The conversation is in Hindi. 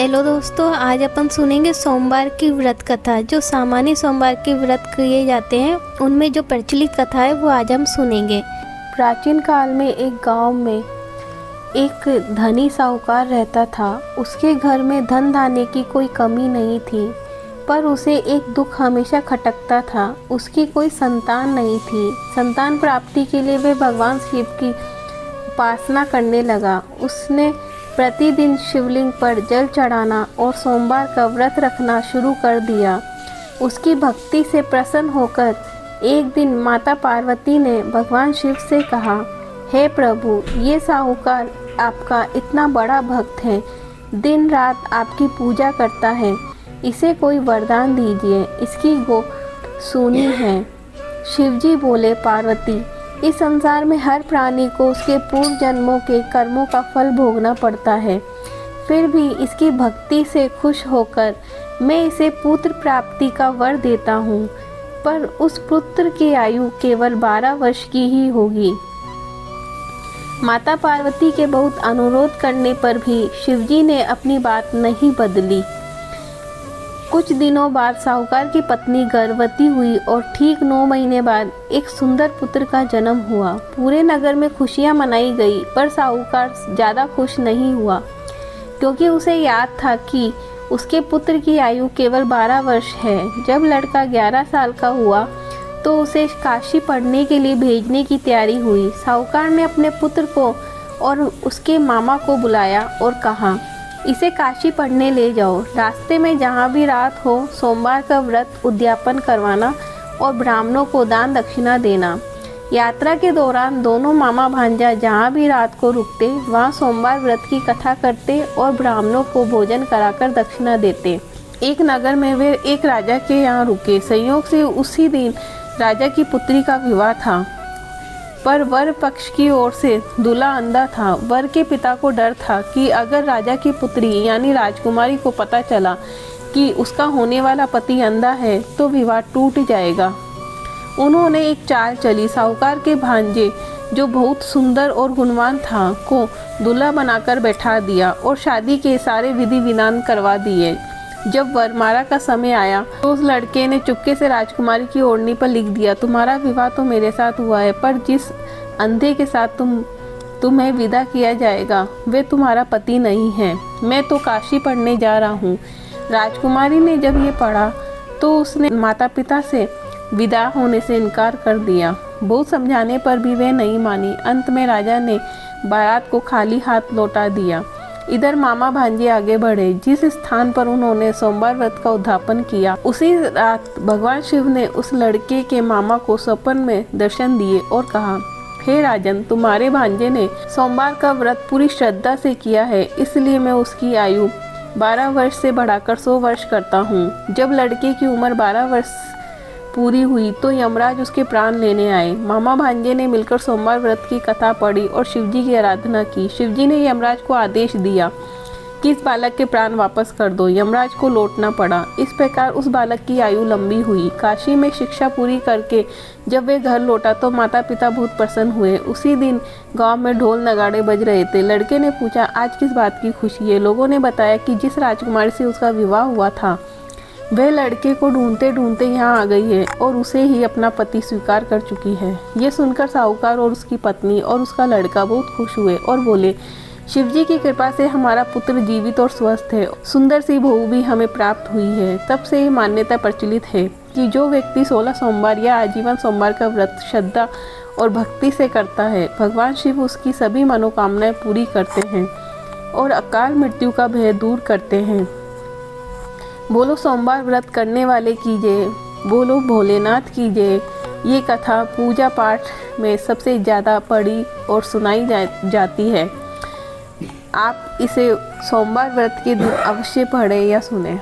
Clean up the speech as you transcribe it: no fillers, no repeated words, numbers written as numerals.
हेलो दोस्तों, आज अपन सुनेंगे सोमवार की व्रत कथा। जो सामान्य सोमवार के व्रत किए जाते हैं उनमें जो प्रचलित कथा है वो आज हम सुनेंगे। प्राचीन काल में एक गांव में एक धनी साहूकार रहता था। उसके घर में धन धान्य की कोई कमी नहीं थी, पर उसे एक दुख हमेशा खटकता था। उसकी कोई संतान नहीं थी। संतान प्राप्ति के लिए वह भगवान शिव की उपासना करने लगा। उसने प्रतिदिन शिवलिंग पर जल चढ़ाना और सोमवार का व्रत रखना शुरू कर दिया। उसकी भक्ति से प्रसन्न होकर एक दिन माता पार्वती ने भगवान शिव से कहा, हे प्रभु, ये साहूकार आपका इतना बड़ा भक्त है, दिन रात आपकी पूजा करता है, इसे कोई वरदान दीजिए, इसकी गो सुनी है। शिवजी बोले, पार्वती, इस संसार में हर प्राणी को उसके पूर्व जन्मों के कर्मों का फल भोगना पड़ता है। फिर भी इसकी भक्ति से खुश होकर मैं इसे पुत्र प्राप्ति का वर देता हूँ, पर उस पुत्र की आयु केवल 12 वर्ष की ही होगी। माता पार्वती के बहुत अनुरोध करने पर भी शिवजी ने अपनी बात नहीं बदली। कुछ दिनों बाद साहूकार की पत्नी गर्भवती हुई और ठीक 9 महीने बाद एक सुंदर पुत्र का जन्म हुआ। पूरे नगर में खुशियां मनाई गई, पर साहूकार ज़्यादा खुश नहीं हुआ, क्योंकि उसे याद था कि उसके पुत्र की आयु केवल 12 वर्ष है। जब लड़का 11 साल का हुआ तो उसे काशी पढ़ने के लिए भेजने की तैयारी हुई। साहूकार ने अपने पुत्र को और उसके मामा को बुलाया और कहा, इसे काशी पढ़ने ले जाओ। रास्ते में जहाँ भी रात हो सोमवार का व्रत उद्यापन करवाना और ब्राह्मणों को दान दक्षिणा देना। यात्रा के दौरान दोनों मामा भांजा जहाँ भी रात को रुकते वहाँ सोमवार व्रत की कथा करते और ब्राह्मणों को भोजन कराकर दक्षिणा देते। एक नगर में वे एक राजा के यहाँ रुके। संयोग से उसी दिन राजा की पुत्री का विवाह था, पर वर पक्ष की ओर से दूल्हा अंधा था। वर के पिता को डर था कि अगर राजा की पुत्री यानी राजकुमारी को पता चला कि उसका होने वाला पति अंधा है तो विवाह टूट जाएगा। उन्होंने एक चाल चली। साहूकार के भांजे, जो बहुत सुंदर और गुणवान था, को दूल्हा बनाकर बैठा दिया और शादी के सारे विधि विधान करवा दिए। जब वरमाला का समय आया तो उस लड़के ने चुपके से राजकुमारी की ओढ़नी पर लिख दिया, तुम्हारा विवाह तो मेरे साथ हुआ है, पर जिस अंधे के साथ तुम्हें विदा किया जाएगा वे तुम्हारा पति नहीं है। मैं तो काशी पढ़ने जा रहा हूँ। राजकुमारी ने जब ये पढ़ा तो उसने माता पिता से विदा होने से इनकार कर दिया। बहुत समझाने पर भी वह नहीं मानी। अंत में राजा ने बारात को खाली हाथ लौटा दिया। इधर मामा भांजे आगे बढ़े। जिस स्थान पर उन्होंने सोमवार व्रत का उद्यापन किया, उसी रात भगवान शिव ने उस लड़के के मामा को स्वप्न में दर्शन दिए और कहा, हे राजन, तुम्हारे भांजे ने सोमवार का व्रत पूरी श्रद्धा से किया है, इसलिए मैं उसकी आयु 12 वर्ष से बढ़ाकर 100 वर्ष करता हूँ। जब लड़के की उम्र 12 वर्ष पूरी हुई तो यमराज उसके प्राण लेने आए। मामा भांजे ने मिलकर सोमवार व्रत की कथा पढ़ी और शिवजी की आराधना की। शिवजी ने यमराज को आदेश दिया कि इस बालक के प्राण वापस कर दो। यमराज को लौटना पड़ा। इस प्रकार उस बालक की आयु लंबी हुई। काशी में शिक्षा पूरी करके जब वे घर लौटा तो माता पिता बहुत प्रसन्न हुए। उसी दिन गांव में ढोल नगाड़े बज रहे थे। लड़के ने पूछा, आज किस बात की खुशी है? लोगों ने बताया कि जिस राजकुमारी से उसका विवाह हुआ था वह लड़के को ढूंढते ढूंढते यहाँ आ गई है और उसे ही अपना पति स्वीकार कर चुकी है। ये सुनकर साहूकार और उसकी पत्नी और उसका लड़का बहुत खुश हुए और बोले, शिवजी की कृपा से हमारा पुत्र जीवित और स्वस्थ है। सुंदर सी बहू भी हमें प्राप्त हुई है। तब से ये मान्यता प्रचलित है कि जो व्यक्ति 16 सोमवार या आजीवन सोमवार का व्रत श्रद्धा और भक्ति से करता है, भगवान शिव उसकी सभी मनोकामनाएं पूरी करते हैं और अकाल मृत्यु का भय दूर करते हैं। बोलो सोमवार व्रत करने वाले की जय, बोलो भोलेनाथ की जय। ये कथा पूजा पाठ में सबसे ज़्यादा पढ़ी और सुनाई जाती है। आप इसे सोमवार व्रत के दिन अवश्य पढ़ें या सुनें।